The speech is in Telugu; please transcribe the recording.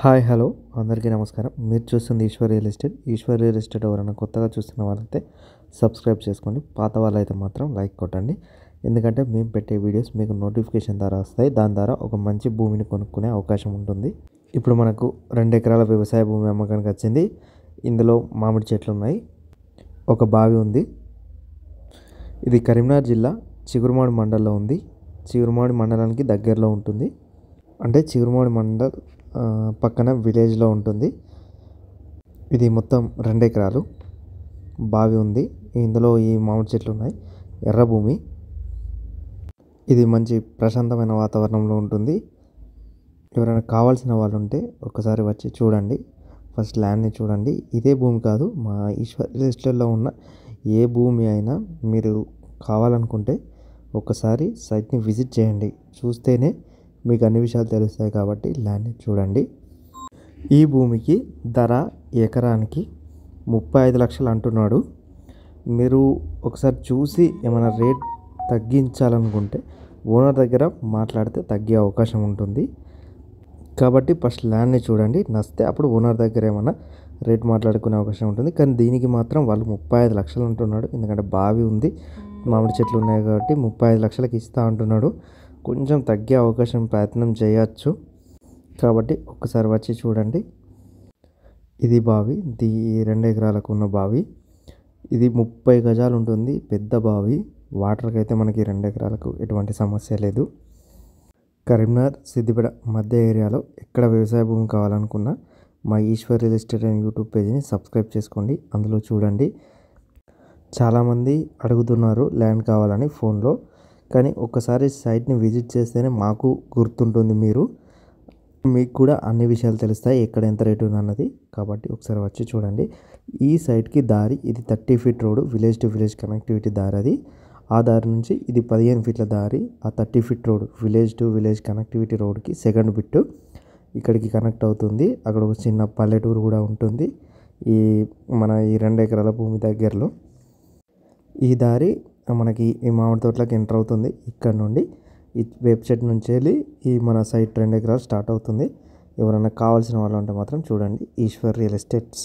హాయ్ హలో అందరికీ నమస్కారం. మీరు చూస్తుంది Eshwar real estate. Eshwar real estate ఎవరైనా కొత్తగా చూస్తున్న వాళ్ళైతే సబ్స్క్రైబ్ చేసుకోండి. పాత వాళ్ళైతే మాత్రం లైక్ కొట్టండి. ఎందుకంటే మేము పెట్టే వీడియోస్ మీకు నోటిఫికేషన్ ద్వారా వస్తాయి. దాని ద్వారా ఒక మంచి భూమిని కొనుక్కునే అవకాశం ఉంటుంది. ఇప్పుడు మనకు 2 ఎకరాల వ్యవసాయ భూమి అమ్మకానికి వచ్చింది. ఇందులో మామిడి చెట్లు ఉన్నాయి, ఒక బావి ఉంది. ఇది కరీంనగర్ జిల్లా చిగురుమాడి మండలంలో ఉంది. చిగురుమాడి మండలానికి దగ్గరలో ఉంటుంది. అంటే చిగురుమాడి మండల్ పక్కన విలేజ్లో ఉంటుంది. ఇది మొత్తం 2 ఎకరాలు. బావి ఉంది. ఇందులో ఈ మామిడి చెట్లు ఉన్నాయి. ఎర్ర భూమి. ఇది మంచి ప్రశాంతమైన వాతావరణంలో ఉంటుంది. ఎవరైనా కావాల్సిన వాళ్ళు ఉంటే ఒకసారి వచ్చి చూడండి. ఫస్ట్ ల్యాండ్ని చూడండి. ఇదే భూమి కాదు, మా ఈశ్వర్ రియల్ ఎస్టేట్లో ఉన్న ఏ భూమి అయినా మీరు కావాలనుకుంటే ఒకసారి సైట్ని విజిట్ చేయండి. చూస్తేనే మీకు అన్ని విషయాలు తెలుస్తాయి. కాబట్టి ల్యాండ్ని చూడండి. ఈ భూమికి ధర ఎకరానికి 35 లక్షలు అంటున్నాడు. మీరు ఒకసారి చూసి ఏమైనా రేట్ తగ్గించాలనుకుంటే ఓనర్ దగ్గర మాట్లాడితే తగ్గే అవకాశం ఉంటుంది. కాబట్టి ఫస్ట్ ల్యాండ్ని చూడండి. నచ్చితే అప్పుడు ఓనర్ దగ్గర ఏమైనా రేట్ మాట్లాడుకునే అవకాశం ఉంటుంది. కానీ దీనికి మాత్రం వాళ్ళు 35 లక్షలు అంటున్నాడు. ఎందుకంటే బావి ఉంది, మామిడి చెట్లు ఉన్నాయి కాబట్టి 35 లక్షలకి ఇస్తా అంటున్నాడు. కొంచెం తగ్గే అవకాశం ప్రయత్నం చేయొచ్చు. కాబట్టి ఒక్కసారి వచ్చి చూడండి. ఇది బావి. ఇది 2 ఎకరాలకు ఉన్న బావి. ఇది 30 గజాలు ఉంటుంది. పెద్ద బావి. వాటర్కి అయితే మనకి 2 ఎకరాలకు ఎటువంటి సమస్య లేదు. కరీంనగర్ సిద్దిపేట మధ్య ఏరియాలో ఎక్కడ వ్యవసాయ భూమి కావాలనుకున్నా మా ఈశ్వర్ రియల్ ఎస్టేట్ అనే యూట్యూబ్ పేజీని సబ్స్క్రైబ్ చేసుకోండి. అందులో చూడండి. చాలామంది అడుగుతున్నారు ల్యాండ్ కావాలని ఫోన్లో. కానీ ఒక్కసారి సైట్ని విజిట్ చేస్తేనే మాకు గుర్తుంటుంది. మీకు కూడా అన్ని విషయాలు తెలుస్తాయి, ఎక్కడ ఎంత రేటు అన్నది. కాబట్టి ఒకసారి వచ్చి చూడండి. ఈ సైట్కి దారి ఇది 30 feet road, village to village connectivity దారి అది. ఆ దారి నుంచి ఇది 15 ఫీట్ల దారి. ఆ 30 feet road village to village connectivity రోడ్కి సెకండ్ బిట్ ఇక్కడికి కనెక్ట్ అవుతుంది. అక్కడ ఒక చిన్న పల్లెటూరు కూడా ఉంటుంది మన ఈ 2 ఎకరాల భూమి దగ్గరలో. ఈ దారి మనకి ఈ మామిడి తోటలోకి ఎంటర్ అవుతుంది. ఇక్కడ నుండి ఈ వేప చెట్టు నుంచి వెళ్ళి ఈ మన సైట్ 2 ఎకరాలు స్టార్ట్ అవుతుంది. ఎవరైనా కావాల్సిన వాళ్ళు ఉంటే మాత్రం చూడండి. Eshwar real estates.